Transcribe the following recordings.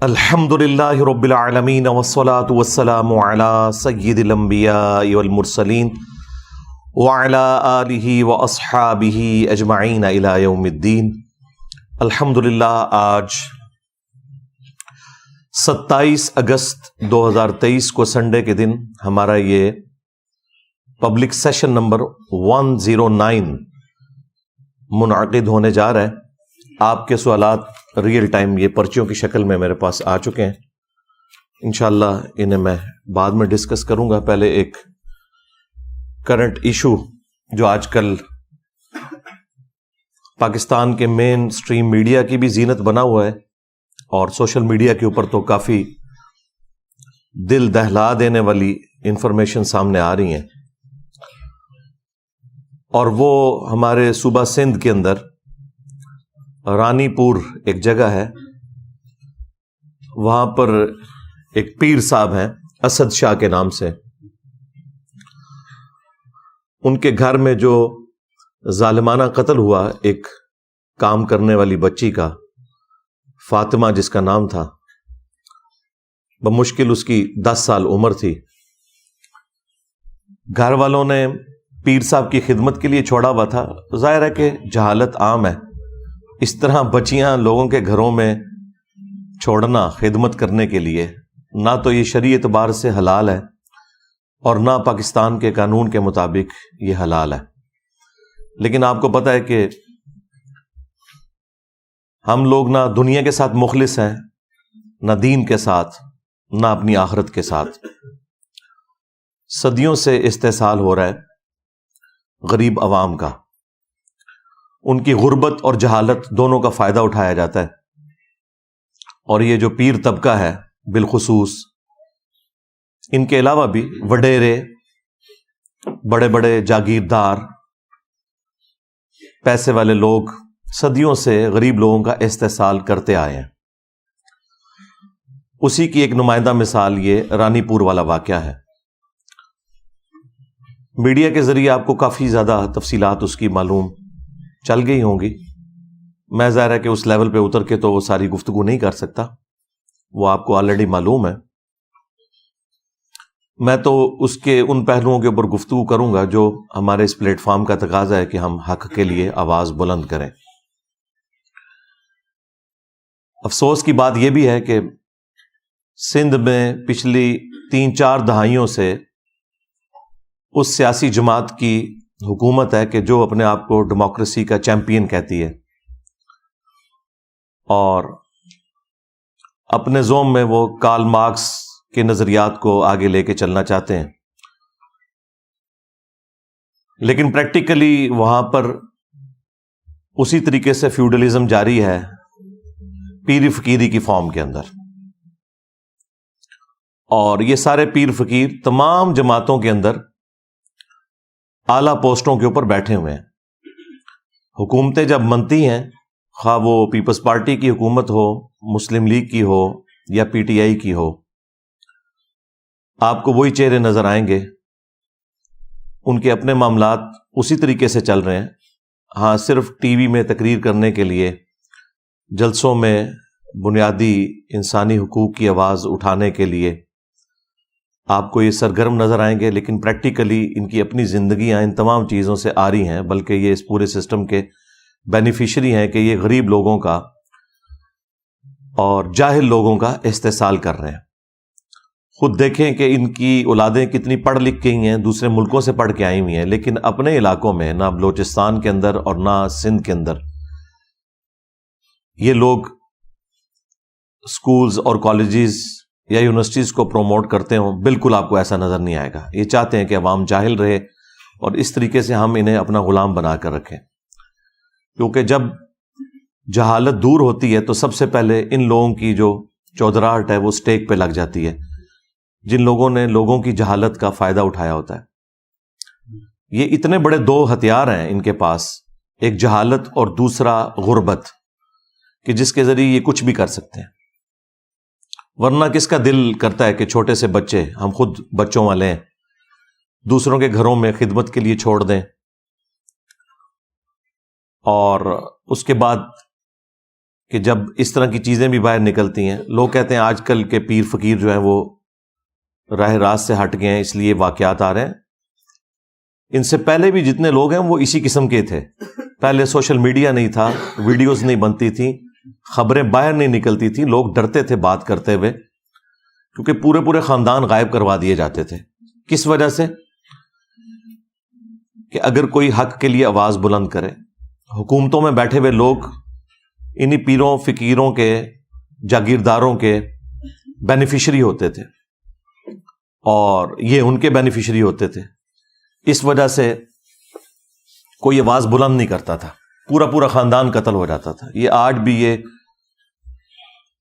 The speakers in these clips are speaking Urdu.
الحمدللہ رب العالمین والصلاة والسلام علی سید الانبیاء والمرسلین وعلی آلہ واصحابہ اجمعین الی یوم الدین۔ الحمدللہ آج 27 اگست 2023 کو سنڈے کے دن ہمارا یہ پبلک سیشن نمبر 109 منعقد ہونے جا رہا ہے۔ آپ کے سوالات ریئل ٹائم یہ پرچیوں کی شکل میں میرے پاس آ چکے ہیں، انشاءاللہ انہیں میں بعد میں ڈسکس کروں گا۔ پہلے ایک کرنٹ ایشو جو آج کل پاکستان کے مین سٹریم میڈیا کی بھی زینت بنا ہوا ہے اور سوشل میڈیا کے اوپر تو کافی دل دہلا دینے والی انفارمیشن سامنے آ رہی ہیں، اور وہ ہمارے صوبہ سندھ کے اندر رانی پور ایک جگہ ہے، وہاں پر ایک پیر صاحب ہیں اسد شاہ کے نام سے، ان کے گھر میں جو ظالمانہ قتل ہوا ایک کام کرنے والی بچی کا، فاطمہ جس کا نام تھا، بمشکل اس کی 10 سال عمر تھی۔ گھر والوں نے پیر صاحب کی خدمت کے لیے چھوڑا ہوا تھا، ظاہر ہے کہ جہالت عام ہے، اس طرح بچیاں لوگوں کے گھروں میں چھوڑنا خدمت کرنے کے لیے نہ تو یہ شرعی اعتبار سے حلال ہے اور نہ پاکستان کے قانون کے مطابق یہ حلال ہے۔ لیکن آپ کو پتہ ہے کہ ہم لوگ نہ دنیا کے ساتھ مخلص ہیں، نہ دین کے ساتھ، نہ اپنی آخرت کے ساتھ۔ صدیوں سے استحصال ہو رہا ہے غریب عوام کا، ان کی غربت اور جہالت دونوں کا فائدہ اٹھایا جاتا ہے، اور یہ جو پیر طبقہ ہے بالخصوص، ان کے علاوہ بھی وڈیرے، بڑے بڑے جاگیردار، پیسے والے لوگ صدیوں سے غریب لوگوں کا استحصال کرتے آئے ہیں۔ اسی کی ایک نمائندہ مثال یہ رانی پور والا واقعہ ہے۔ میڈیا کے ذریعے آپ کو کافی زیادہ تفصیلات اس کی معلوم چل گئی ہوں گی، میں ظاہر ہے کہ اس لیول پہ اتر کے تو وہ ساری گفتگو نہیں کر سکتا، وہ آپ کو آلریڈی معلوم ہے۔ میں تو اس کے ان پہلوؤں کے اوپر گفتگو کروں گا جو ہمارے اس پلیٹ فارم کا تقاضا ہے کہ ہم حق کے لیے آواز بلند کریں۔ افسوس کی بات یہ بھی ہے کہ سندھ میں پچھلی 3-4 دہائیوں سے اس سیاسی جماعت کی حکومت ہے کہ جو اپنے آپ کو ڈیموکریسی کا چیمپئن کہتی ہے اور اپنے زوم میں وہ کارل مارکس کے نظریات کو آگے لے کے چلنا چاہتے ہیں، لیکن پریکٹیکلی وہاں پر اسی طریقے سے فیوڈلزم جاری ہے، پیر فقیری کی فارم کے اندر، اور یہ سارے پیر فقیر تمام جماعتوں کے اندر اعلیٰ پوسٹوں کے اوپر بیٹھے ہوئے ہیں۔ حکومتیں جب بنتی ہیں، خواہ وہ پیپلز پارٹی کی حکومت ہو، مسلم لیگ کی ہو یا پی ٹی آئی کی ہو، آپ کو وہی چہرے نظر آئیں گے، ان کے اپنے معاملات اسی طریقے سے چل رہے ہیں۔ ہاں، صرف ٹی وی میں تقریر کرنے کے لیے، جلسوں میں بنیادی انسانی حقوق کی آواز اٹھانے کے لیے آپ کو یہ سرگرم نظر آئیں گے، لیکن پریکٹیکلی ان کی اپنی زندگیاں ان تمام چیزوں سے آ رہی ہیں، بلکہ یہ اس پورے سسٹم کے بینیفیشری ہیں کہ یہ غریب لوگوں کا اور جاہل لوگوں کا استحصال کر رہے ہیں۔ خود دیکھیں کہ ان کی اولادیں کتنی پڑھ لکھ گئی ہیں، دوسرے ملکوں سے پڑھ کے آئی ہوئی ہیں، لیکن اپنے علاقوں میں، نہ بلوچستان کے اندر اور نہ سندھ کے اندر، یہ لوگ سکولز اور کالجز یا یونیورسٹیز کو پروموٹ کرتے ہوں، بالکل آپ کو ایسا نظر نہیں آئے گا۔ یہ چاہتے ہیں کہ عوام جاہل رہے اور اس طریقے سے ہم انہیں اپنا غلام بنا کر رکھیں، کیونکہ جب جہالت دور ہوتی ہے تو سب سے پہلے ان لوگوں کی جو چودراہٹ ہے وہ سٹیک پہ لگ جاتی ہے، جن لوگوں نے لوگوں کی جہالت کا فائدہ اٹھایا ہوتا ہے۔ یہ اتنے بڑے 2 ہتھیار ہیں ان کے پاس، ایک جہالت اور دوسرا غربت، کہ جس کے ذریعے یہ کچھ بھی کر سکتے ہیں۔ ورنہ کس کا دل کرتا ہے کہ چھوٹے سے بچے، ہم خود بچوں والے ہیں، دوسروں کے گھروں میں خدمت کے لیے چھوڑ دیں، اور اس کے بعد کہ جب اس طرح کی چیزیں بھی باہر نکلتی ہیں، لوگ کہتے ہیں آج کل کے پیر فقیر جو ہیں وہ راہ راست سے ہٹ گئے ہیں اس لیے واقعات آ رہے ہیں. ان سے پہلے بھی جتنے لوگ ہیں وہ اسی قسم کے تھے. پہلے سوشل میڈیا نہیں تھا، ویڈیوز نہیں بنتی تھیں، خبریں باہر نہیں نکلتی تھیں، لوگ ڈرتے تھے بات کرتے ہوئے کیونکہ پورے خاندان غائب کروا دیے جاتے تھے. کس وجہ سے؟ کہ اگر کوئی حق کے لیے آواز بلند کرے، حکومتوں میں بیٹھے ہوئے لوگ انہی پیروں فقیروں کے جاگیرداروں کے بینیفیشری ہوتے تھے اور یہ ان کے بینیفیشری ہوتے تھے. اس وجہ سے کوئی آواز بلند نہیں کرتا تھا، پورا خاندان قتل ہو جاتا تھا. یہ آج بھی یہ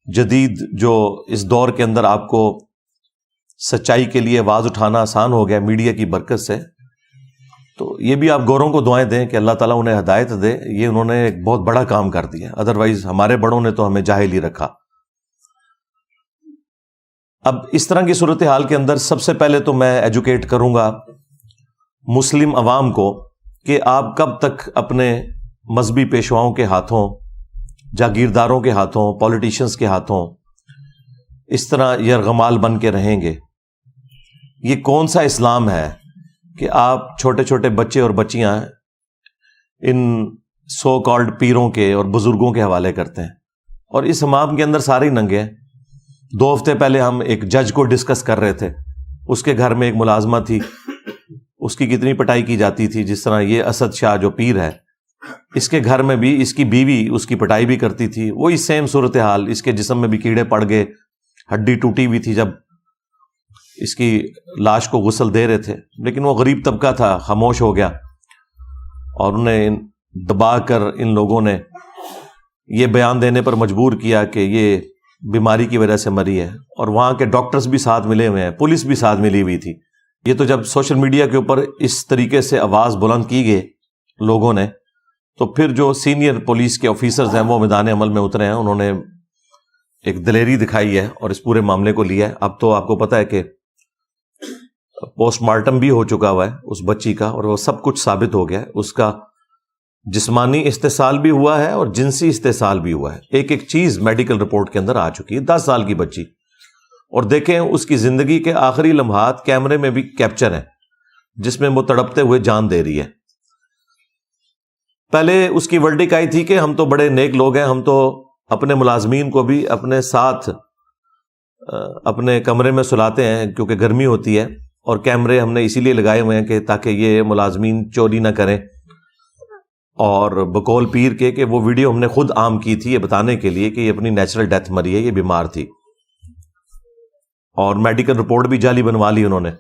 جدید جو اس دور کے اندر آپ کو سچائی کے لیے آواز اٹھانا آسان ہو گیا میڈیا کی برکت سے، تو یہ بھی آپ گوروں کو دعائیں دیں کہ اللہ تعالیٰ انہیں ہدایت دے. یہ انہوں نے ایک بہت بڑا کام کر دیا، ادروائز ہمارے بڑوں نے تو ہمیں جاہل ہی رکھا. اب اس طرح کی صورتحال کے اندر سب سے پہلے تو میں ایجوکیٹ کروں گا مسلم عوام کو کہ آپ کب تک اپنے مذہبی پیشواؤں کے ہاتھوں، جاگیرداروں کے ہاتھوں، پولیٹیشنز کے ہاتھوں اس طرح یرغمال بن کے رہیں گے. یہ کون سا اسلام ہے کہ آپ چھوٹے چھوٹے بچے اور بچیاں ان سو کالڈ پیروں کے اور بزرگوں کے حوالے کرتے ہیں، اور اس حمام کے اندر سارے ہی ننگے ہیں. 2 ہفتے پہلے ہم ایک جج کو ڈسکس کر رہے تھے، اس کے گھر میں ایک ملازمہ تھی، اس کی کتنی پٹائی کی جاتی تھی. جس طرح یہ اسد شاہ جو پیر ہے، اس کے گھر میں بھی اس کی بیوی اس کی پٹائی بھی کرتی تھی. وہی سیم صورتحال، اس کے جسم میں بھی کیڑے پڑ گئے، ہڈی ٹوٹی ہوئی تھی جب اس کی لاش کو غسل دے رہے تھے. لیکن وہ غریب طبقہ تھا، خاموش ہو گیا اور انہیں دبا کر ان لوگوں نے یہ بیان دینے پر مجبور کیا کہ یہ بیماری کی وجہ سے مری ہے. اور وہاں کے ڈاکٹرز بھی ساتھ ملے ہوئے ہیں، پولیس بھی ساتھ ملی ہوئی تھی. یہ تو جب سوشل میڈیا کے اوپر اس طریقے سے آواز بلند کی گئی لوگوں نے، تو پھر جو سینئر پولیس کے آفیسرز ہیں وہ میدان عمل میں اترے ہیں، انہوں نے ایک دلیری دکھائی ہے اور اس پورے معاملے کو لیا ہے. اب تو آپ کو پتہ ہے کہ پوسٹ مارٹم بھی ہو چکا ہوا ہے اس بچی کا، اور وہ سب کچھ ثابت ہو گیا ہے. اس کا جسمانی استحصال بھی ہوا ہے اور جنسی استحصال بھی ہوا ہے. ایک چیز میڈیکل رپورٹ کے اندر آ چکی ہے. 10 سال کی بچی، اور دیکھیں اس کی زندگی کے آخری لمحات کیمرے میں بھی کیپچر ہیں جس میں وہ تڑپتے ہوئے جان دے رہی ہے. پہلے اس کی ورڈک آئی تھی کہ ہم تو بڑے نیک لوگ ہیں، ہم تو اپنے ملازمین کو بھی اپنے ساتھ اپنے کمرے میں سلاتے ہیں کیونکہ گرمی ہوتی ہے، اور کیمرے ہم نے اسی لیے لگائے ہوئے ہیں کہ تاکہ یہ ملازمین چوری نہ کریں. اور بقول پیر کے کہ وہ ویڈیو ہم نے خود عام کی تھی یہ بتانے کے لیے کہ یہ اپنی نیچرل ڈیتھ مری ہے، یہ بیمار تھی. اور میڈیکل رپورٹ بھی جعلی بنوا لی انہوں نے.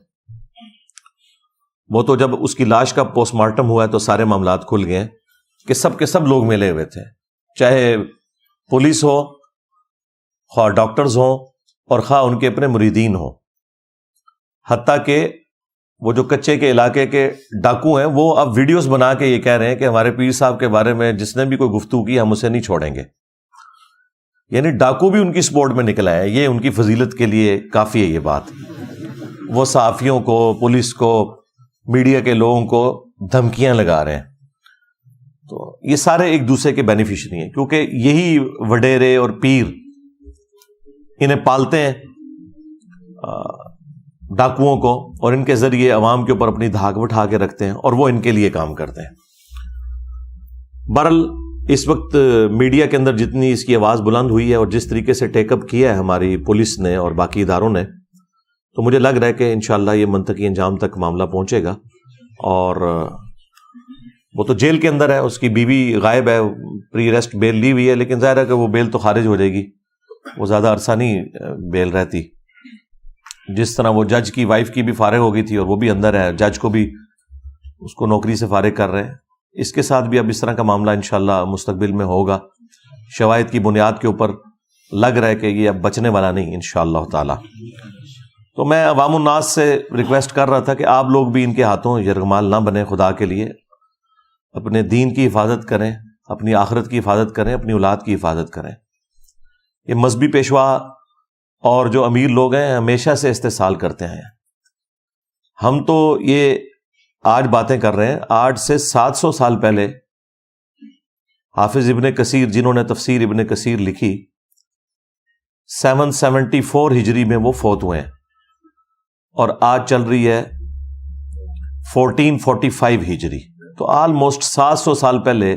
وہ تو جب اس کی لاش کا پوسٹ مارٹم ہوا ہے تو سارے معاملات کھل گئے کہ سب کے سب لوگ ملے ہوئے تھے، چاہے پولیس ہو، خواہ ڈاکٹرز ہوں، اور خواہ ان کے اپنے مریدین ہوں. حتیٰ کہ وہ جو کچے کے علاقے کے ڈاکو ہیں وہ اب ویڈیوز بنا کے یہ کہہ رہے ہیں کہ ہمارے پیر صاحب کے بارے میں جس نے بھی کوئی گفتگو کی ہم اسے نہیں چھوڑیں گے. یعنی ڈاکو بھی ان کی سپورٹ میں نکل آئے. یہ ان کی فضیلت کے لیے کافی ہے یہ بات. وہ صحافیوں کو، پولیس کو، میڈیا کے لوگوں کو دھمکیاں لگا رہے ہیں. تو یہ سارے ایک دوسرے کے بینیفیشری ہیں کیونکہ یہی وڈیرے اور پیر انہیں پالتے ہیں ڈاکوؤں کو، اور ان کے ذریعے عوام کے اوپر اپنی دھاک بٹھا کے رکھتے ہیں اور وہ ان کے لیے کام کرتے ہیں. بہرحال اس وقت میڈیا کے اندر جتنی اس کی آواز بلند ہوئی ہے اور جس طریقے سے ٹیک اپ کیا ہے ہماری پولیس نے اور باقی اداروں نے، تو مجھے لگ رہا ہے کہ انشاءاللہ یہ منطقی انجام تک معاملہ پہنچے گا. اور وہ تو جیل کے اندر ہے، اس کی بیوی غائب ہے، پری ریسٹ بیل لی ہوئی ہے، لیکن ظاہر ہے کہ وہ بیل تو خارج ہو جائے گی، وہ زیادہ عرصہ نہیں بیل رہتی. جس طرح وہ جج کی وائف کی بھی فارغ ہو گئی تھی اور وہ بھی اندر ہے، جج کو بھی اس کو نوکری سے فارغ کر رہے ہیں. اس کے ساتھ بھی اب اس طرح کا معاملہ انشاءاللہ مستقبل میں ہوگا. شواہد کی بنیاد کے اوپر لگ رہا ہے کہ یہ اب بچنے والا نہیں انشاءاللہ تعالی. تو میں عوام الناس سے ریکویسٹ کر رہا تھا کہ آپ لوگ بھی ان کے ہاتھوں یرغمال نہ بنیں. خدا کے لیے اپنے دین کی حفاظت کریں، اپنی آخرت کی حفاظت کریں، اپنی اولاد کی حفاظت کریں. یہ مذہبی پیشوا اور جو امیر لوگ ہیں ہمیشہ سے استحصال کرتے ہیں. ہم تو یہ آج باتیں کر رہے ہیں، آج سے 700 سال پہلے حافظ ابن کثیر جنہوں نے تفسیر ابن کثیر لکھی 774 ہجری میں وہ فوت ہوئے ہیں اور آج چل رہی ہے 1445 ہجری، تو آلموسٹ 700 سال پہلے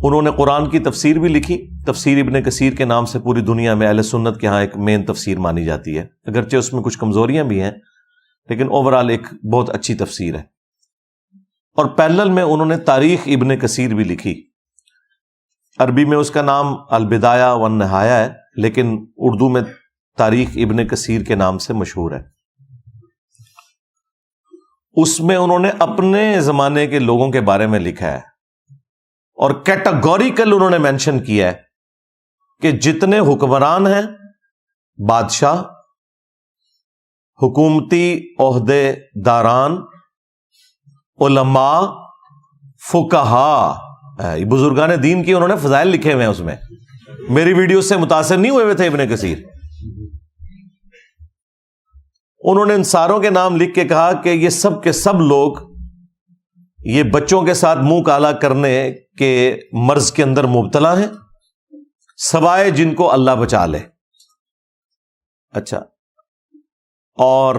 انہوں نے قرآن کی تفسیر بھی لکھی. تفسیر ابن کثیر کے نام سے پوری دنیا میں اہل سنت کے ہاں ایک مین تفسیر مانی جاتی ہے، اگرچہ اس میں کچھ کمزوریاں بھی ہیں لیکن اوورال ایک بہت اچھی تفسیر ہے. اور پیرلل میں انہوں نے تاریخ ابن کثیر بھی لکھی. عربی میں اس کا نام البدایہ والنہایہ ہے لیکن اردو میں تاریخ ابن کثیر کے نام سے مشہور ہے. اس میں انہوں نے اپنے زمانے کے لوگوں کے بارے میں لکھا ہے اور کیٹاگوریکل انہوں نے مینشن کیا ہے کہ جتنے حکمران ہیں، بادشاہ، حکومتی عہدے داران، علماء، فقہا، بزرگان دین کی انہوں نے فضائل لکھے ہوئے ہیں. اس میں میری ویڈیو سے متاثر نہیں ہوئے تھے ابن کثیر. انہوں نے ان ساروں کے نام لکھ کے کہا کہ یہ سب کے سب لوگ یہ بچوں کے ساتھ منہ کالا کرنے کے مرض کے اندر مبتلا ہیں سوائے جن کو اللہ بچا لے. اچھا، اور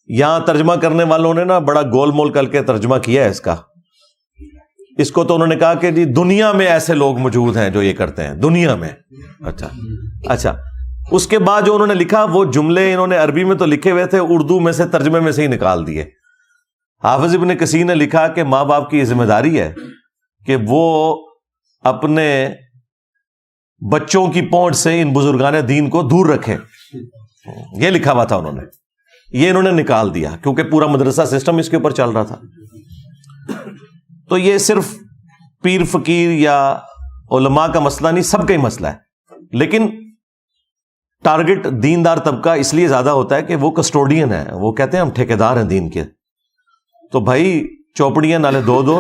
یہاں ترجمہ کرنے والوں نے نا بڑا گول مول کر کے ترجمہ کیا ہے اس کو تو انہوں نے کہا کہ جی دنیا میں ایسے لوگ موجود ہیں جو یہ کرتے ہیں دنیا میں. اچھا اس کے بعد جو انہوں نے لکھا وہ جملے انہوں نے عربی میں تو لکھے ہوئے تھے، اردو میں سے ترجمے میں سے ہی نکال دیے. حافظ ابن کثیر نے لکھا کہ ماں باپ کی یہ ذمہ داری ہے کہ وہ اپنے بچوں کی پہنچ سے ان بزرگان دین کو دور رکھیں. یہ لکھا ہوا تھا انہوں نے، یہ انہوں نے نکال دیا کیونکہ پورا مدرسہ سسٹم اس کے اوپر چل رہا تھا. تو یہ صرف پیر فقیر یا علماء کا مسئلہ نہیں، سب کا ہی مسئلہ ہے. لیکن ٹارگٹ دیندار طبقہ اس لیے زیادہ ہوتا ہے کہ وہ کسٹوڈین ہے، وہ کہتے ہیں ہم ٹھیکیدار ہیں دین کے. تو بھائی چوپڑیاں نالے دو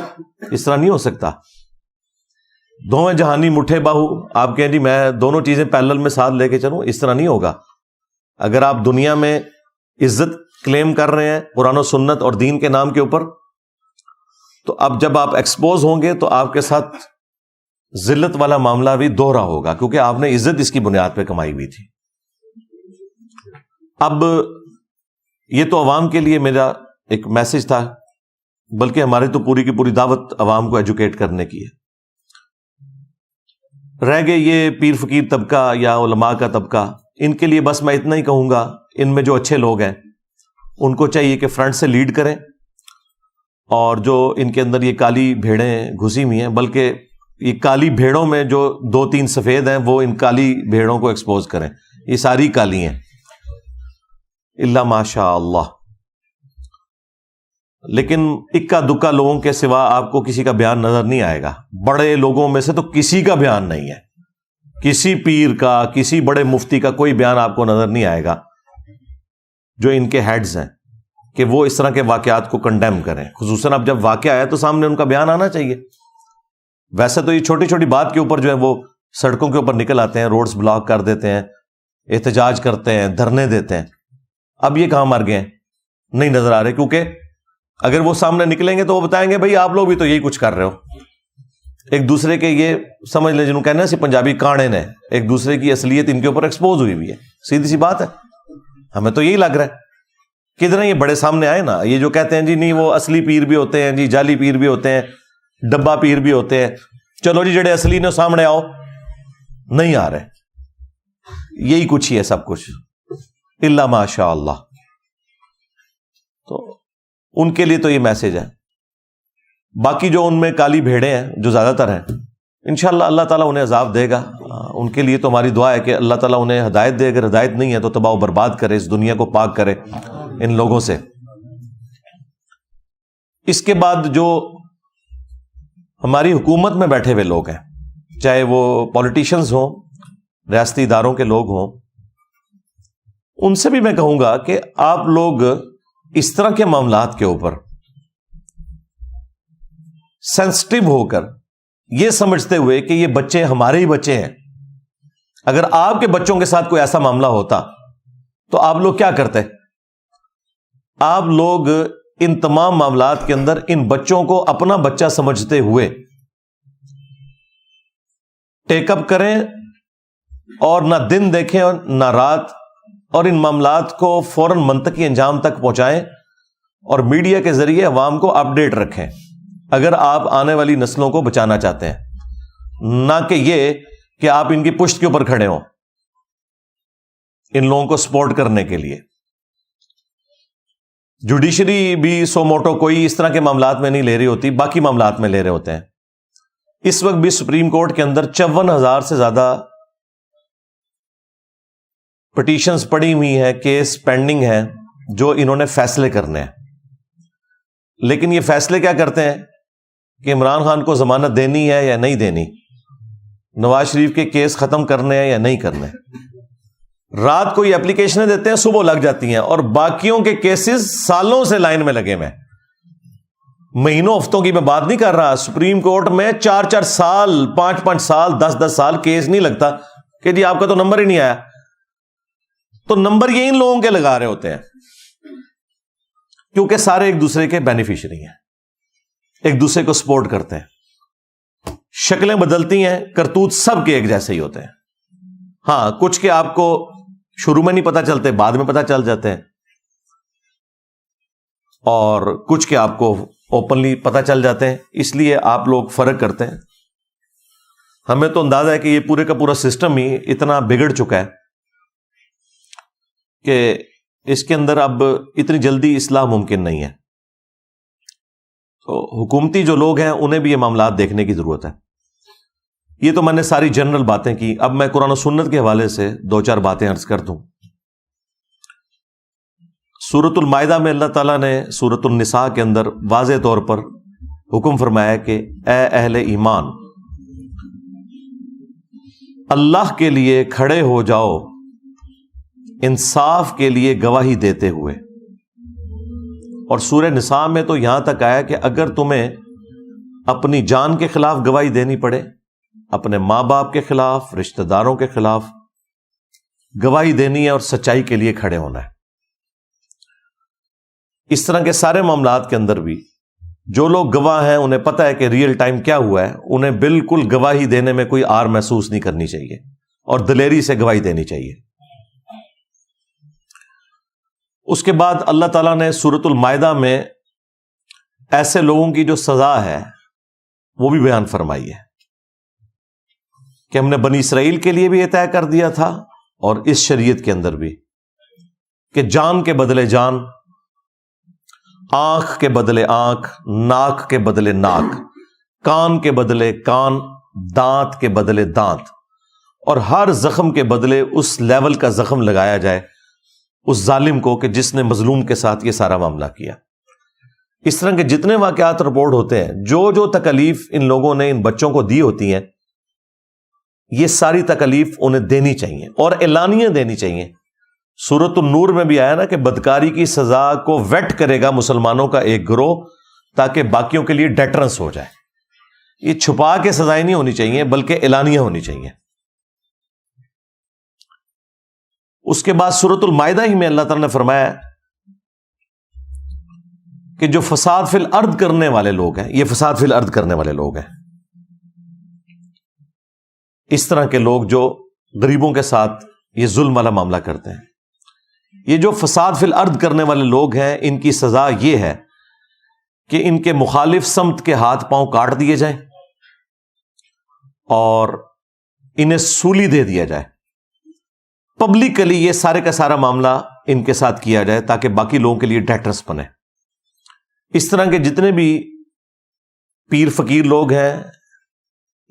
اس طرح نہیں ہو سکتا. دونوں جہانی مٹھے باہو، آپ کہیں جی میں دونوں چیزیں پیرلل میں ساتھ لے کے چلوں، اس طرح نہیں ہوگا. اگر آپ دنیا میں عزت کلیم کر رہے ہیں قرآن و سنت اور دین کے نام کے اوپر، تو اب جب آپ ایکسپوز ہوں گے تو آپ کے ساتھ ذلت والا معاملہ بھی دوہرا ہوگا کیونکہ آپ نے عزت اس کی بنیاد پہ کمائی ہوئی تھی. اب یہ تو عوام کے لیے میرا ایک میسج تھا، بلکہ ہماری تو پوری کی پوری دعوت عوام کو ایجوکیٹ کرنے کی ہے. رہ گئے یہ پیر فقیر طبقہ یا علماء کا طبقہ، ان کے لیے بس میں اتنا ہی کہوں گا، ان میں جو اچھے لوگ ہیں ان کو چاہیے کہ فرنٹ سے لیڈ کریں، اور جو ان کے اندر یہ کالی بھیڑیں گھسی ہوئی ہیں، بلکہ یہ کالی بھیڑوں میں جو 2-3 سفید ہیں وہ ان کالی بھیڑوں کو ایکسپوز کریں. یہ ساری کالی ہیں الا ماشاء اللہ. لیکن اکا دکا لوگوں کے سوا آپ کو کسی کا بیان نظر نہیں آئے گا. بڑے لوگوں میں سے تو کسی کا بیان نہیں ہے، کسی پیر کا، کسی بڑے مفتی کا کوئی بیان آپ کو نظر نہیں آئے گا جو ان کے ہیڈز ہیں کہ وہ اس طرح کے واقعات کو کنڈیم کریں. خصوصاً اب جب واقعہ آیا تو سامنے ان کا بیان آنا چاہیے. ویسے تو یہ چھوٹی چھوٹی بات کے اوپر جو ہے وہ سڑکوں کے اوپر نکل آتے ہیں، روڈز بلاک کر دیتے ہیں، احتجاج کرتے ہیں، دھرنے دیتے ہیں. اب یہ کہاں مر گئے ہیں؟ نہیں نظر آ رہے، کیونکہ اگر وہ سامنے نکلیں گے تو وہ بتائیں گے بھائی آپ لوگ بھی تو یہی کچھ کر رہے ہو. ایک دوسرے کے یہ سمجھ لیں جنہوں کہنا ہے پنجابی کاڑے نے، ایک دوسرے کی اصلیت ان کے اوپر ایکسپوز ہوئی ہے. سیدھی سی بات ہے، ہمیں تو یہی لگ رہا ہے. کدھر یہ بڑے سامنے آئے نا، یہ جو کہتے ہیں جی نہیں وہ اصلی پیر بھی ہوتے ہیں، جی جعلی پیر بھی ہوتے ہیں، ڈبا پیر بھی ہوتے ہیں. چلو جی جڑے اصلی نے سامنے آؤ، نہیں آ رہے. یہی کچھ ہی ہے سب کچھ الا ماشاء اللہ. تو ان کے لیے تو یہ میسج ہے. باقی جو ان میں کالی بھیڑیں ہیں جو زیادہ تر ہیں، انشاءاللہ اللہ تعالیٰ انہیں عذاب دے گا. ان کے لیے تو ہماری دعا ہے کہ اللہ تعالیٰ انہیں ہدایت دے. اگر ہدایت نہیں ہے تو تباہ و برباد کرے، اس دنیا کو پاک کرے ان لوگوں سے. اس کے بعد جو ہماری حکومت میں بیٹھے ہوئے لوگ ہیں، چاہے وہ پولیٹیشنز ہوں، ریاستی اداروں کے لوگ ہوں، ان سے بھی میں کہوں گا کہ آپ لوگ اس طرح کے معاملات کے اوپر سینسٹیو ہو کر یہ سمجھتے ہوئے کہ یہ بچے ہمارے ہی بچے ہیں، اگر آپ کے بچوں کے ساتھ کوئی ایسا معاملہ ہوتا تو آپ لوگ کیا کرتے؟ آپ لوگ ان تمام معاملات کے اندر ان بچوں کو اپنا بچہ سمجھتے ہوئے ٹیک اپ کریں اور نہ دن دیکھیں اور نہ رات، اور ان معاملات کو فوراً منطقی انجام تک پہنچائیں اور میڈیا کے ذریعے عوام کو اپڈیٹ رکھیں اگر آپ آنے والی نسلوں کو بچانا چاہتے ہیں، نہ کہ یہ کہ آپ ان کی پشت کے اوپر کھڑے ہوں ان لوگوں کو سپورٹ کرنے کے لیے۔ جوڈیشری بھی سو موٹو کوئی اس طرح کے معاملات میں نہیں لے رہی ہوتی، باقی معاملات میں لے رہے ہوتے ہیں۔ اس وقت بھی سپریم کورٹ کے اندر 54,000 سے زیادہ پٹیشنز پڑی ہوئی ہیں، کیس پینڈنگ ہیں جو انہوں نے فیصلے کرنے ہیں، لیکن یہ فیصلے کیا کرتے ہیں کہ عمران خان کو ضمانت دینی ہے یا نہیں دینی، نواز شریف کے کیس ختم کرنے ہیں یا نہیں کرنے۔ رات کو یہ اپلیکیشنیں دیتے ہیں، صبح لگ جاتی ہیں، اور باقیوں کے کیسز سالوں سے لائن میں لگے ہوئے ہیں، مہینوں ہفتوں کی میں بات نہیں کر رہا۔ سپریم کورٹ میں 4 سال 5 سال 10 سال کیس نہیں لگتا کہ جی آپ کا تو نمبر ہی نہیں آیا، تو نمبر یہ ان لوگوں کے لگا رہے ہوتے ہیں کیونکہ سارے ایک دوسرے کے بینیفیشری ہیں، ایک دوسرے کو سپورٹ کرتے ہیں۔ شکلیں بدلتی ہیں، کرتوت سب کے ایک جیسے ہی ہوتے ہیں۔ ہاں، کچھ کے آپ کو شروع میں نہیں پتا چلتے، بعد میں پتا چل جاتے ہیں، اور کچھ کے آپ کو اوپنلی پتا چل جاتے ہیں، اس لیے آپ لوگ فرق کرتے ہیں۔ ہمیں تو اندازہ ہے کہ یہ پورے کا پورا سسٹم ہی اتنا بگڑ چکا ہے کہ اس کے اندر اب اتنی جلدی اصلاح ممکن نہیں ہے۔ تو حکومتی جو لوگ ہیں انہیں بھی یہ معاملات دیکھنے کی ضرورت ہے۔ یہ تو میں نے ساری جنرل باتیں کی، اب میں قرآن و سنت کے حوالے سے 2-4 باتیں عرض کر دوں۔ سورۃ المائدہ میں اللہ تعالیٰ نے سورۃ النساء کے اندر واضح طور پر حکم فرمایا کہ اے اہل ایمان، اللہ کے لیے کھڑے ہو جاؤ انصاف کے لیے گواہی دیتے ہوئے۔ اور سورہ نساء میں تو یہاں تک آیا کہ اگر تمہیں اپنی جان کے خلاف گواہی دینی پڑے، اپنے ماں باپ کے خلاف، رشتہ داروں کے خلاف گواہی دینی ہے اور سچائی کے لیے کھڑے ہونا ہے۔ اس طرح کے سارے معاملات کے اندر بھی جو لوگ گواہ ہیں انہیں پتہ ہے کہ ریئل ٹائم کیا ہوا ہے، انہیں بالکل گواہی دینے میں کوئی آر محسوس نہیں کرنی چاہیے اور دلیری سے گواہی دینی چاہیے۔ اس کے بعد اللہ تعالیٰ نے سورۃ المائدہ میں ایسے لوگوں کی جو سزا ہے وہ بھی بیان فرمائی ہے کہ ہم نے بنی اسرائیل کے لیے بھی یہ طے کر دیا تھا اور اس شریعت کے اندر بھی کہ جان کے بدلے جان، آنکھ کے بدلے آنکھ، ناک کے بدلے ناک، کان کے بدلے کان، دانت کے بدلے دانت، اور ہر زخم کے بدلے اس لیول کا زخم لگایا جائے اس ظالم کو کہ جس نے مظلوم کے ساتھ یہ سارا معاملہ کیا۔ اس طرح کے جتنے واقعات رپورٹ ہوتے ہیں، جو تکلیف ان لوگوں نے ان بچوں کو دی ہوتی ہیں، یہ ساری تکلیف انہیں دینی چاہیے اور اعلانیہ دینی چاہیے۔ سورۃ النور میں بھی آیا نا کہ بدکاری کی سزا کو ویٹ کرے گا مسلمانوں کا ایک گروہ تاکہ باقیوں کے لیے ڈیٹرنس ہو جائے۔ یہ چھپا کے سزائیں نہیں ہونی چاہیے بلکہ اعلانیہ ہونی چاہیے۔ اس کے بعد سورۃ المائدہ ہی میں اللہ تعالیٰ نے فرمایا کہ جو فساد فی الارض کرنے والے لوگ ہیں، یہ فساد فی الارض کرنے والے لوگ ہیں، اس طرح کے لوگ جو غریبوں کے ساتھ یہ ظلم والا معاملہ کرتے ہیں، یہ جو فساد فی الارض کرنے والے لوگ ہیں، ان کی سزا یہ ہے کہ ان کے مخالف سمت کے ہاتھ پاؤں کاٹ دیے جائیں اور انہیں سولی دے دیا جائے۔ پبلکلی یہ سارے کا سارا معاملہ ان کے ساتھ کیا جائے تاکہ باقی لوگوں کے لیے ڈیٹرس بنے۔ اس طرح کے جتنے بھی پیر فقیر لوگ ہیں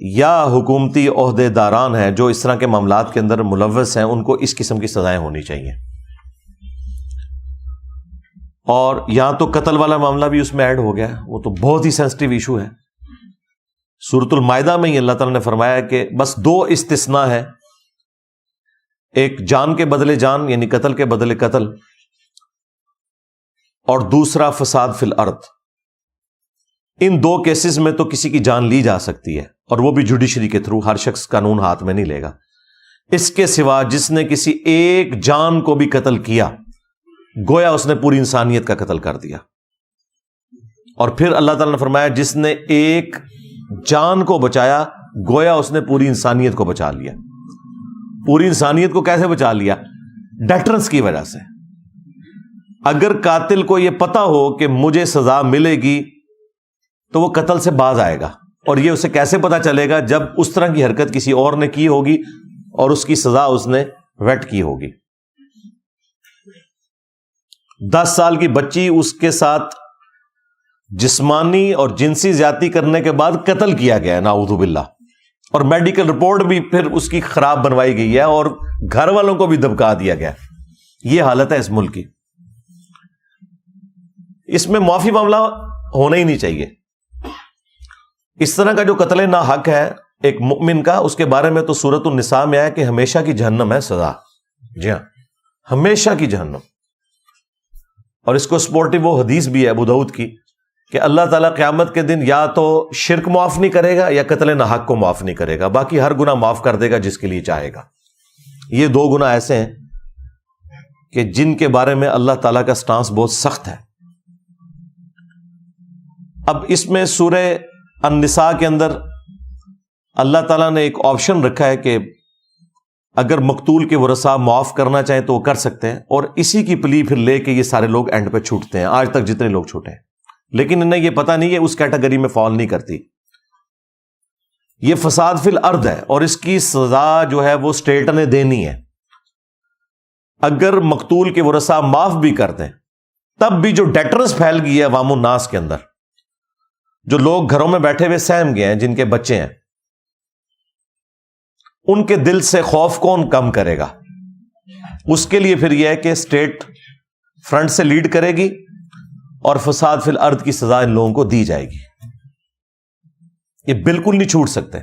یا حکومتی عہدے داران ہیں جو اس طرح کے معاملات کے اندر ملوث ہیں، ان کو اس قسم کی سزائیں ہونی چاہیے۔ اور یہاں تو قتل والا معاملہ بھی اس میں ایڈ ہو گیا، وہ تو بہت ہی سینسٹیو ایشو ہے۔ سورۃ المائدہ میں ہی اللہ تعالیٰ نے فرمایا کہ بس 2 استثناء ہے، ایک جان کے بدلے جان یعنی قتل کے بدلے قتل، اور دوسرا فساد فی الارض۔ ان 2 کیسز میں تو کسی کی جان لی جا سکتی ہے اور وہ بھی جوڈیشری کے تھرو، ہر شخص قانون ہاتھ میں نہیں لے گا۔ اس کے سوا جس نے کسی ایک جان کو بھی قتل کیا، گویا اس نے پوری انسانیت کا قتل کر دیا۔ اور پھر اللہ تعالیٰ نے فرمایا جس نے ایک جان کو بچایا گویا اس نے پوری انسانیت کو بچا لیا. پوری انسانیت کو کیسے بچا لیا؟ ڈیٹرنس کی وجہ سے. اگر قاتل کو یہ پتا ہو کہ مجھے سزا ملے گی تو وہ قتل سے باز آئے گا. اور یہ اسے کیسے پتا چلے گا؟ جب اس طرح کی حرکت کسی اور نے کی ہوگی اور اس کی سزا اس نے ویٹ کی ہوگی. 10 سال کی بچی اس کے ساتھ جسمانی اور جنسی زیادتی کرنے کے بعد قتل کیا گیا ہے نعوذ باللہ, اور میڈیکل رپورٹ بھی پھر اس کی خراب بنوائی گئی ہے اور گھر والوں کو بھی دبکا دیا گیا. یہ حالت ہے اس ملک کی. اس میں معافی معاملہ ہونا ہی نہیں چاہیے. اس طرح کا جو قتل ناحق ہے ایک مؤمن کا, اس کے بارے میں تو سورۃ النساء میں آیا کہ ہمیشہ کی جہنم ہے سزا. جی ہاں, ہمیشہ کی جہنم. اور اس کو سپورٹو وہ حدیث بھی ہے ابو داؤد کی کہ اللہ تعالیٰ قیامت کے دن یا تو شرک معاف نہیں کرے گا یا قتل ناحق کو معاف نہیں کرے گا, باقی ہر گناہ معاف کر دے گا جس کے لیے چاہے گا. یہ 2 گناہ ایسے ہیں کہ جن کے بارے میں اللہ تعالیٰ کا سٹانس بہت سخت ہے. اب اس میں سورہ النساء کے اندر اللہ تعالیٰ نے ایک آپشن رکھا ہے کہ اگر مقتول کے ورثاء معاف کرنا چاہیں تو وہ کر سکتے ہیں, اور اسی کی پلی پھر لے کے یہ سارے لوگ اینڈ پہ چھوٹتے ہیں. آج تک جتنے لوگ چھوٹے ہیں, لیکن انہیں یہ پتہ نہیں ہے اس کیٹیگری میں فال نہیں کرتی. یہ فساد فی الارض ہے اور اس کی سزا جو ہے وہ اسٹیٹ نے دینی ہے. اگر مقتول کے ورثاء معاف بھی کر دیں تب بھی جو ڈیٹرنس پھیل گئی ہے عوام الناس کے اندر, جو لوگ گھروں میں بیٹھے ہوئے سہم گئے ہیں, جن کے بچے ہیں, ان کے دل سے خوف کون کم کرے گا؟ اس کے لیے پھر یہ ہے کہ اسٹیٹ فرنٹ سے لیڈ کرے گی اور فساد فی الارض کی سزا ان لوگوں کو دی جائے گی. یہ بالکل نہیں چھوٹ سکتے.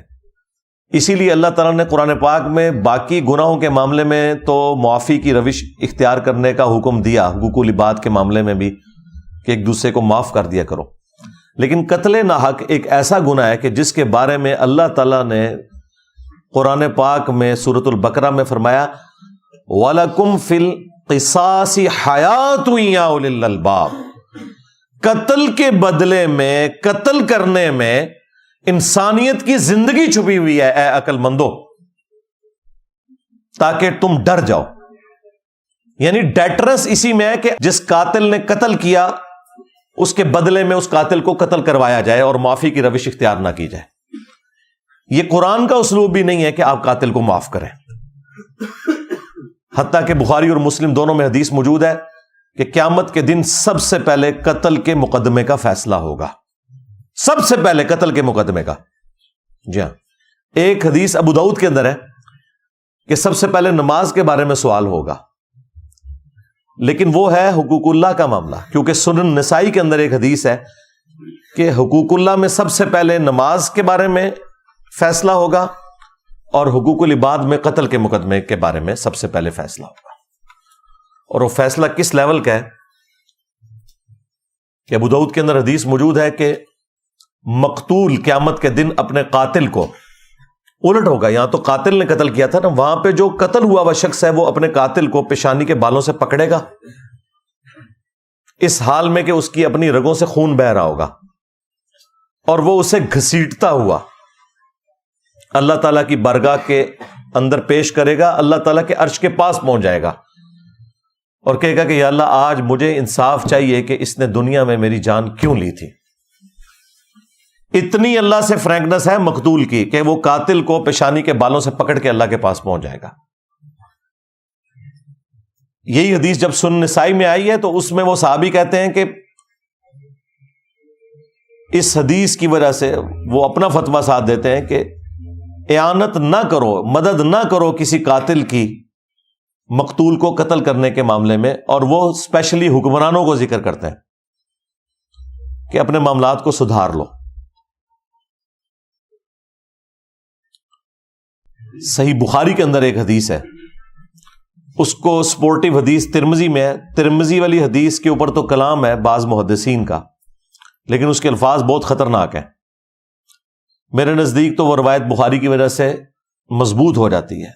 اسی لیے اللہ تعالیٰ نے قرآن پاک میں باقی گناہوں کے معاملے میں تو معافی کی روش اختیار کرنے کا حکم دیا, حقوق العباد کے معاملے میں بھی کہ ایک دوسرے کو معاف کر دیا کرو. لیکن قتل ناحق ایک ایسا گناہ ہے کہ جس کے بارے میں اللہ تعالیٰ نے قرآن پاک میں سورۃ البقرہ میں فرمایا وَلَكُمْ فِي الْقِصَاصِ حَيَاةٌ يَا أُولِي الْأَلْبَابِ. قتل کے بدلے میں, قتل کرنے میں انسانیت کی زندگی چھپی ہوئی ہے اے عقل مندو, تاکہ تم ڈر جاؤ. یعنی ڈیٹرنس اسی میں ہے کہ جس قاتل نے قتل کیا اس کے بدلے میں اس قاتل کو قتل کروایا جائے اور معافی کی روش اختیار نہ کی جائے. یہ قرآن کا اسلوب بھی نہیں ہے کہ آپ قاتل کو معاف کریں. حتیٰ کہ بخاری اور مسلم دونوں میں حدیث موجود ہے کہ قیامت کے دن سب سے پہلے قتل کے مقدمے کا فیصلہ ہوگا. سب سے پہلے قتل کے مقدمے کا. جی ہاں, ایک حدیث ابو داؤد کے اندر ہے کہ سب سے پہلے نماز کے بارے میں سوال ہوگا, لیکن وہ ہے حقوق اللہ کا معاملہ, کیونکہ سنن نسائی کے اندر ایک حدیث ہے کہ حقوق اللہ میں سب سے پہلے نماز کے بارے میں فیصلہ ہوگا اور حقوق العباد میں قتل کے مقدمے کے بارے میں سب سے پہلے فیصلہ ہوگا. اور وہ فیصلہ کس لیول کا ہے کہ ابو داؤد کے اندر حدیث موجود ہے کہ مقتول قیامت کے دن اپنے قاتل کو الٹ ہوگا. یہاں تو قاتل نے قتل کیا تھا نا, وہاں پہ جو قتل ہوا وہ شخص ہے وہ اپنے قاتل کو پیشانی کے بالوں سے پکڑے گا, اس حال میں کہ اس کی اپنی رگوں سے خون بہ رہا ہوگا, اور وہ اسے گھسیٹتا ہوا اللہ تعالیٰ کی بارگاہ کے اندر پیش کرے گا. اللہ تعالیٰ کے عرش کے پاس پہنچ جائے گا اور کہے گا کہ یا اللہ آج مجھے انصاف چاہیے کہ اس نے دنیا میں میری جان کیوں لی تھی. اتنی اللہ سے فرینکنس ہے مقتول کی کہ وہ قاتل کو پیشانی کے بالوں سے پکڑ کے اللہ کے پاس پہنچ جائے گا. یہی حدیث جب سنن نسائی میں آئی ہے تو اس میں وہ صحابی کہتے ہیں کہ اس حدیث کی وجہ سے وہ اپنا فتویٰ ساتھ دیتے ہیں کہ اعانت نہ کرو, مدد نہ کرو کسی قاتل کی مقتول کو قتل کرنے کے معاملے میں. اور وہ اسپیشلی حکمرانوں کو ذکر کرتے ہیں کہ اپنے معاملات کو سدھار لو. صحیح بخاری کے اندر ایک حدیث ہے, اس کو سپورٹو حدیث ترمذی میں ہے. ترمذی والی حدیث کے اوپر تو کلام ہے بعض محدثین کا, لیکن اس کے الفاظ بہت خطرناک ہیں. میرے نزدیک تو وہ روایت بخاری کی وجہ سے مضبوط ہو جاتی ہے.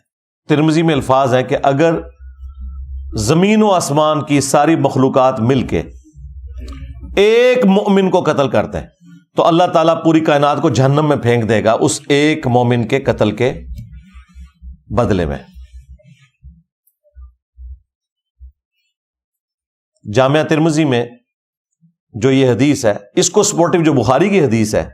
ترمذی میں الفاظ ہیں کہ اگر زمین و آسمان کی ساری مخلوقات مل کے ایک مومن کو قتل کرتے ہیں تو اللہ تعالیٰ پوری کائنات کو جہنم میں پھینک دے گا اس ایک مومن کے قتل کے بدلے میں. جامعہ ترمذی میں جو یہ حدیث ہے اس کو سپورٹو جو بخاری کی حدیث ہے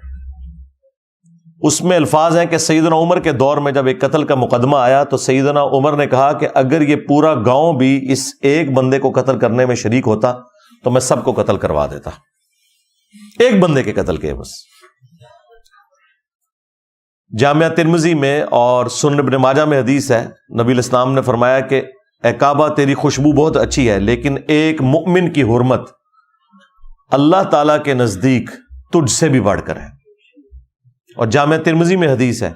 اس میں الفاظ ہیں کہ سیدنا عمر کے دور میں جب ایک قتل کا مقدمہ آیا تو سیدنا عمر نے کہا کہ اگر یہ پورا گاؤں بھی اس ایک بندے کو قتل کرنے میں شریک ہوتا تو میں سب کو قتل کروا دیتا. ایک بندے کے قتل کے بس. جامعہ ترمذی میں اور سنن ابن ماجہ میں حدیث ہے, نبی الاسلام نے فرمایا کہ اے کعبہ تیری خوشبو بہت اچھی ہے لیکن ایک مؤمن کی حرمت اللہ تعالی کے نزدیک تجھ سے بھی بڑھ کر ہے. اور جامعہ ترمذی میں حدیث ہے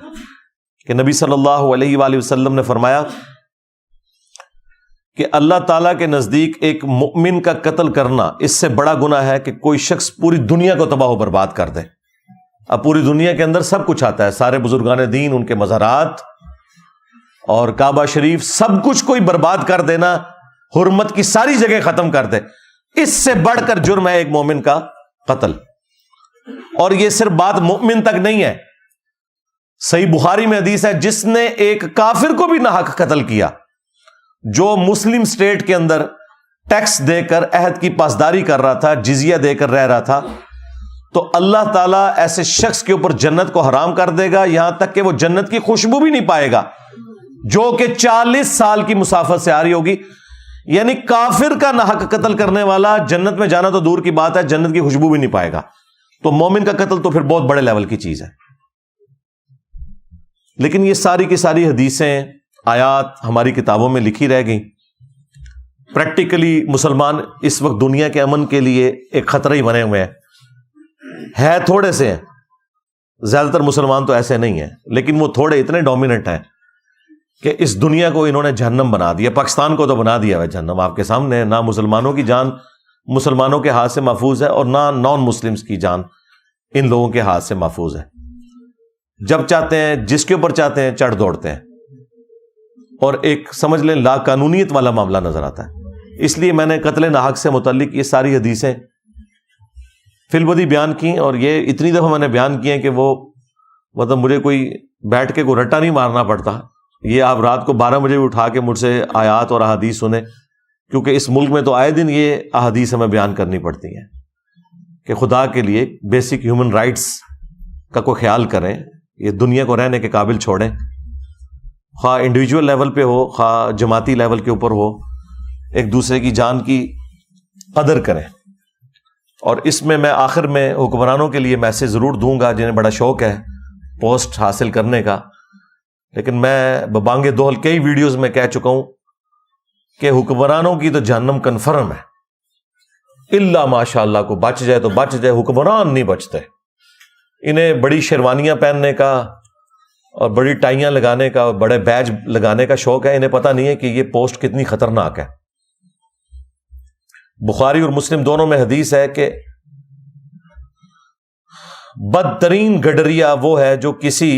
کہ نبی صلی اللہ علیہ وآلہ وسلم نے فرمایا کہ اللہ تعالیٰ کے نزدیک ایک مؤمن کا قتل کرنا اس سے بڑا گناہ ہے کہ کوئی شخص پوری دنیا کو تباہ و برباد کر دے. اب پوری دنیا کے اندر سب کچھ آتا ہے, سارے بزرگان دین, ان کے مزارات اور کعبہ شریف, سب کچھ کوئی برباد کر دینا, حرمت کی ساری جگہ ختم کر دے, اس سے بڑھ کر جرم ہے ایک مومن کا قتل. اور یہ صرف بات مومن تک نہیں ہے, صحیح بخاری میں حدیث ہے جس نے ایک کافر کو بھی ناحق قتل کیا جو مسلم سٹیٹ کے اندر ٹیکس دے کر عہد کی پاسداری کر رہا تھا, جزیہ دے کر رہ رہا تھا, تو اللہ تعالیٰ ایسے شخص کے اوپر جنت کو حرام کر دے گا یہاں تک کہ وہ جنت کی خوشبو بھی نہیں پائے گا جو کہ 40 سال کی مسافت سے آ رہی ہوگی. یعنی کافر کا ناحق قتل کرنے والا جنت میں جانا تو دور کی بات ہے, جنت کی خوشبو بھی نہیں پائے گا. تو مومن کا قتل تو پھر بہت بڑے لیول کی چیز ہے. لیکن یہ ساری کی ساری حدیثیں, آیات ہماری کتابوں میں لکھی رہ گئیں. پریکٹیکلی مسلمان اس وقت دنیا کے امن کے لیے ایک خطرہ ہی بنے ہوئے ہیں تھوڑے سے ہیں, زیادہ تر مسلمان تو ایسے نہیں ہیں, لیکن وہ تھوڑے اتنے ڈومیننٹ ہیں کہ اس دنیا کو انہوں نے جہنم بنا دیا. پاکستان کو تو بنا دیا ہے جہنم آپ کے سامنے. نہ مسلمانوں کی جان مسلمانوں کے ہاتھ سے محفوظ ہے اور نہ نان مسلمز کی جان ان لوگوں کے ہاتھ سے محفوظ ہے. جب چاہتے ہیں جس کے اوپر چاہتے ہیں چڑھ دوڑتے ہیں اور ایک سمجھ لیں لا قانونیت والا معاملہ نظر آتا ہے. اس لیے میں نے قتل ناحق سے متعلق یہ ساری حدیثیں فی البدی بیان کی, اور یہ اتنی دفعہ میں نے بیان کی ہیں کہ وہ مطلب مجھے کوئی بیٹھ کے کوئی رٹا نہیں مارنا پڑتا. یہ آپ رات کو 12 بجے بھی اٹھا کے مجھ سے آیات اور احادیث سنیں, کیونکہ اس ملک میں تو آئے دن یہ احادیث ہمیں بیان کرنی پڑتی ہیں کہ خدا کے لیے بیسک ہیومن رائٹس کا کوئی خیال کریں, یہ دنیا کو رہنے کے قابل چھوڑیں, خواہ انڈیویجول لیول پہ ہو خواہ جماعتی لیول کے اوپر ہو, ایک دوسرے کی جان کی قدر کریں. اور اس میں آخر میں حکمرانوں کے لیے میسج ضرور دوں گا جنہیں بڑا شوق ہے پوسٹ حاصل کرنے کا, لیکن میں ببانگ دوہل کئی ویڈیوز میں کہہ چکا ہوں کہ حکمرانوں کی تو جہنم کنفرم ہے, الا ماشاء اللہ کو بچ جائے تو بچ جائے, حکمران نہیں بچتے. انہیں بڑی شیروانیاں پہننے کا اور بڑی ٹائیاں لگانے کا, بڑے بیج لگانے کا شوق ہے, انہیں پتہ نہیں ہے کہ یہ پوسٹ کتنی خطرناک ہے. بخاری اور مسلم دونوں میں حدیث ہے کہ بدترین گڈریا وہ ہے جو کسی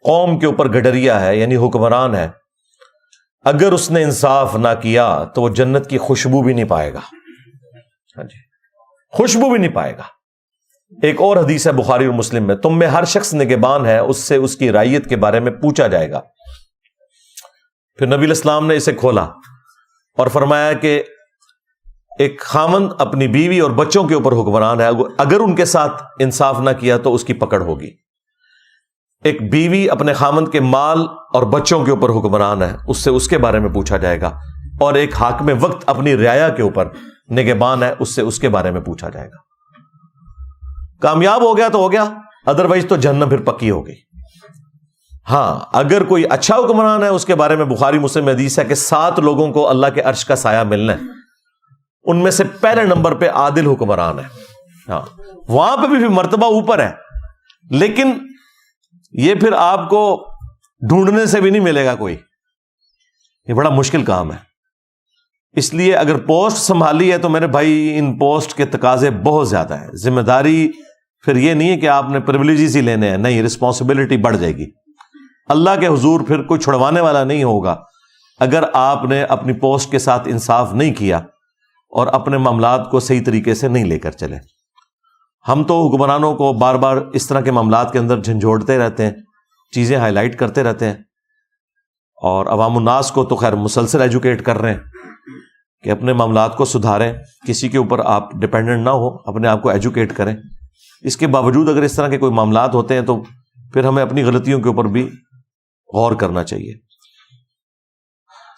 قوم کے اوپر گڈریا ہے, یعنی حکمران ہے, اگر اس نے انصاف نہ کیا تو وہ جنت کی خوشبو بھی نہیں پائے گا. ہاں جی, خوشبو بھی نہیں پائے گا. ایک اور حدیث ہے بخاری اور مسلم میں, تم میں ہر شخص نگہبان ہے, اس سے اس کی رعیت کے بارے میں پوچھا جائے گا. پھر نبی الاسلام نے اسے کھولا اور فرمایا کہ ایک خاوند اپنی بیوی اور بچوں کے اوپر حکمران ہے, اگر ان کے ساتھ انصاف نہ کیا تو اس کی پکڑ ہوگی. ایک بیوی اپنے خاوند کے مال اور بچوں کے اوپر حکمران ہے, اس سے اس کے بارے میں پوچھا جائے گا. اور ایک حاکم وقت اپنی رعایا کے اوپر نگہبان ہے, اس سے اس کے بارے میں پوچھا جائے گا. کامیاب ہو گیا تو ہو گیا, ادروائز تو جہنم پھر پکی ہو گئی. ہاں, اگر کوئی اچھا حکمران ہے اس کے بارے میں بخاری مسلم میں حدیث ہے کہ 7 لوگوں کو اللہ کے عرش کا سایہ ملنا ہے, ان میں سے پہلے نمبر پہ عادل حکمران ہے. ہاں, وہاں پہ بھی مرتبہ اوپر ہے, لیکن یہ پھر آپ کو ڈھونڈنے سے بھی نہیں ملے گا کوئی, یہ بڑا مشکل کام ہے. اس لیے اگر پوسٹ سنبھالی ہے تو میرے بھائی ان پوسٹ کے تقاضے بہت زیادہ ہیں. ذمہ داری پھر یہ نہیں ہے کہ آپ نے پریولیجز ہی لینے ہیں, نہیں, رسپانسبلٹی بڑھ جائے گی. اللہ کے حضور پھر کوئی چھڑوانے والا نہیں ہوگا اگر آپ نے اپنی پوسٹ کے ساتھ انصاف نہیں کیا اور اپنے معاملات کو صحیح طریقے سے نہیں لے کر چلیں۔ ہم تو حکمرانوں کو بار بار اس طرح کے معاملات کے اندر جھنجھوڑتے رہتے ہیں، چیزیں ہائی لائٹ کرتے رہتے ہیں، اور عوام الناس کو تو خیر مسلسل ایجوکیٹ کر رہے ہیں کہ اپنے معاملات کو سدھاریں، کسی کے اوپر آپ ڈپینڈنٹ نہ ہو، اپنے آپ کو ایجوکیٹ کریں۔ اس کے باوجود اگر اس طرح کے کوئی معاملات ہوتے ہیں تو پھر ہمیں اپنی غلطیوں کے اوپر بھی غور کرنا چاہیے۔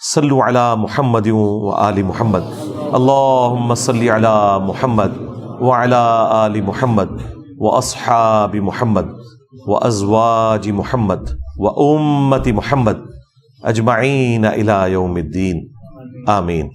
صلو علی محمد و آل محمد، اللہم صلی علی محمد وعلی آل محمد واصحاب محمد وازواج محمد وامت محمد اجمعین الی یوم الدین، آمین۔